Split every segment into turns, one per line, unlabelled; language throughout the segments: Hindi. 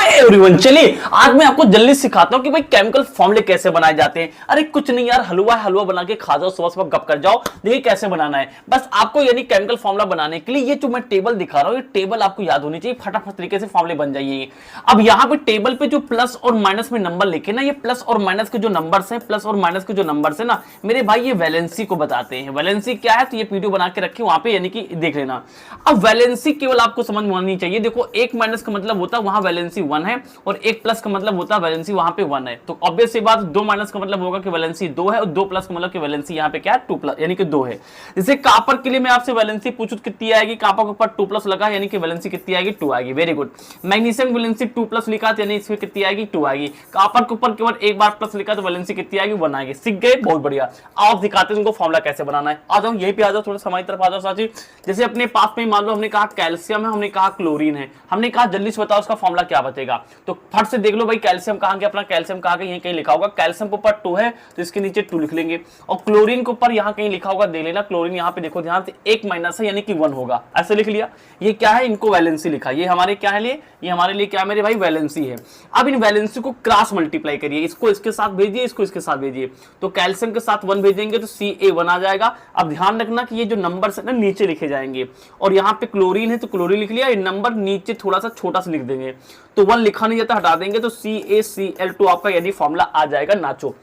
हाय एवरीवन, चलिए आज मैं आपको जल्दी सिखाता हूं कि भाई केमिकल फॉर्मूले कैसे बनाए जाते हैं। अरे कुछ नहीं यार, हलवा बना के खा जाओ, सुबह सुबह गप कर जाओ। देखिए कैसे बनाना है, बस आपको यानी केमिकल फॉर्मूला बनाने के लिए ये जो मैं टेबल दिखा रहा हूं, ये टेबल आपको याद होनी चाहिए, फटाफट तरीके से फॉर्मूले बन जाइए। अब यहाँ पे टेबल पे जो प्लस और माइनस में नंबर लिखे ना, ये प्लस और माइनस के जो नंबर्स हैं, प्लस और माइनस के जो नंबर्स है ना मेरे भाई, ये वैलेंसी को बताते हैं। वैलेंसी क्या है तो ये वीडियो बना के रखे वहां पे, यानी कि देख लेना। अब वैलेंसी केवल आपको समझ में आनी चाहिए। देखो, एक माइनस का मतलब होता है वहां वैलेंसी 1 है, और एक प्लस का मतलब होता है वैलेंसी वहां पे 1 है। तो ऑब्वियस सी बात, दो माइनस का मतलब होगा कि वैलेंसी 2 है, और दो प्लस का मतलब कि वैलेंसी यहाँ पे क्या है, 2 प्लस यानी कि 2 है। जैसे कापर के लिए मैं आपसे वैलेंसी पूछूं कितनी आएगी, कापर के ऊपर 2 प्लस लगा यानी कि वैलेंसी कितनी आएगी, 2 आएगी। Very good. Magnesium valency 2 plus लिखा यानी इसमें कितनी आएगी, 2 आएगी। कापर के ऊपर केवल एक बार प्लस लिखा तो वैलेंसी कितनी आएगी, 1 आएगी। सीख गए, बहुत बढ़िया। आप दिखाते हैं उनको फॉर्मूला कैसे बनाना है। आ जाओ यहीं पे, आ जाओ थोड़ा हमारी तरफ आ जाओ साथी। जैसे अपने पास में मान लो हमने कहा कैल्शियम है, हमने कहा क्लोरीन है, हमने कहा जल्दी से बताओ उसका फॉर्मूला क्या बचेगा। तो फट से देख लो भाई, कैल्शियम कहां गया अपना, कैल्शियम कहां गया, यहीं कहीं लिखा होगा। कैल्शियम के ऊपर 2 है तो इसके नीचे 2 लिख लेंगे, और क्लोरीन के ऊपर यहां कहीं लिखा होगा, देख लेना। क्लोरीन यहां पे देखो ध्यान से, एक माइनस है यानी कि 1 होगा, ऐसे लिख लिया। ये क्या है, इनको वैलेंसी लिखा। ये हमारे क्या है लिए, ये हमारे लिए क्या मेरे भाई, वैलेंसी है। अब इन वैलेंसी को क्रॉस मल्टीप्लाई करिए, इसको इसके साथ भेजिए, इसको इसके साथ भेजिए। तो कैल्शियम के साथ 1 भेजेंगे तो Ca1 आ जाएगा। अब ध्यान रखना कि ये जो नंबर है ना नीचे लिखे जाएंगे, और यहाँ पे क्लोरीन है तो क्लोरीन लिख लिया, ये नंबर नीचे थोड़ा सा छोटा सा लिख देंगे। तो 1 लिखा नहीं जाता, हटा देंगे तो CaCl2 आपका यानी फॉर्मूला आ जाएगा, नाचो।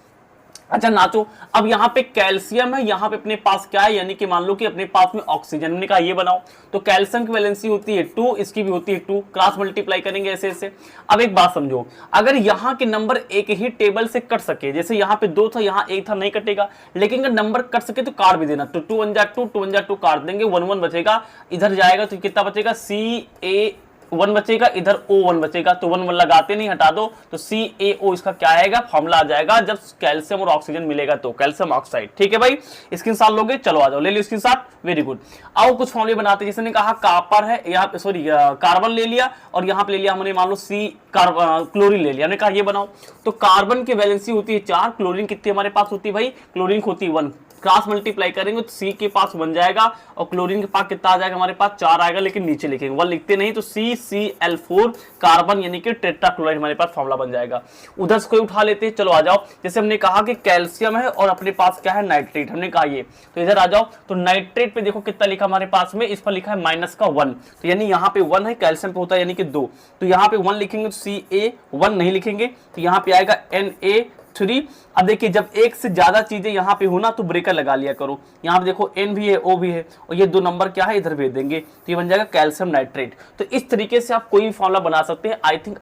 अच्छा नाचो। अब यहाँ पे कैल्शियम है, यहाँ पे अपने पास क्या है, यानी कि मान लो कि अपने पास में ऑक्सीजन, हमने कहा ये बनाओ। तो कैल्शियम की वैलेंसी होती है 2, इसकी भी होती है 2, क्रॉस मल्टीप्लाई करेंगे ऐसे ऐसे। अब एक बात समझो, अगर यहाँ के नंबर एक ही टेबल से कट सके, जैसे यहाँ पे 2 था, यहाँ 1 था, नहीं कटेगा। लेकिन अगर नंबर कट सके तो काट भी देना। तो 2 1 जा 2, 2 1 जा 2 काट देंगे, 1 1 बचेगा, इधर जाएगा तो कितना बचेगा, Ca1 बचेगा, इधर O1 बचेगा। तो 1 1 लगाते नहीं, हटा दो। तो CaO इसका क्या आएगा, फॉर्मूला आ जाएगा जब कैल्शियम और ऑक्सीजन मिलेगा तो कैल्शियम ऑक्साइड। ठीक है भाई, स्क्रीनशॉट लोगे, चलो आ जाओ, ले लियो स्क्रीनशॉट। Very good. आओ कुछ फॉर्मूले बनाते हैं। जैसे ने कहा कापर है, यहाँ पे सॉरी कार्बन ले लिया, और यहाँ पे ले लिया हमने मान लो क्लोरीन ले लिया, हमने कहा ये बनाओ। तो कार्बन की वैलेंसी होती है 4, क्लोरीन कितनी हमारे पास होती है भाई, क्लोरीन होती है 1। क्रॉस मल्टीप्लाई करेंगे तो C के पास 1 जाएगा, और क्लोरीन के पास कितना आ जाएगा, हमारे पास 4 आएगा। लेकिन नीचे लिखेंगे, 1 लिखते नहीं, तो CCl4 कार्बन यानी कि टेट्राक्लोराइड हमारे पास फॉर्मूला बन जाएगा। उधर से कोई उठा लेते हैं, चलो आ जाओ। जैसे हमने कहा कि कैल्शियम है और अपने पास क्या है, नाइट्रेट, हमने कहा ये। तो इधर आ जाओ, तो नाइट्रेट पे देखो कितना लिखा हमारे पास में, इस पर लिखा है -1, तो यानी यहाँ पे 1 है, कैल्शियम पे होता है यानी कि 2। तो यहाँ पे 1 लिखेंगे तो Ca1 नहीं लिखेंगे, तो यहाँ पे आएगा Na3। अब देखिए, जब एक से ज्यादा चीजें यहाँ पे हो ना तो ब्रेकर लगा लिया करो। यहाँ पे देखो N भी है, O भी है, और ये 2 नंबर क्या है, इधर भेज देंगे, तो ये बन जाएगा कैल्शियम नाइट्रेट। तो इस तरीके से आप कोई भी फॉर्मूला बना सकते हैं। I think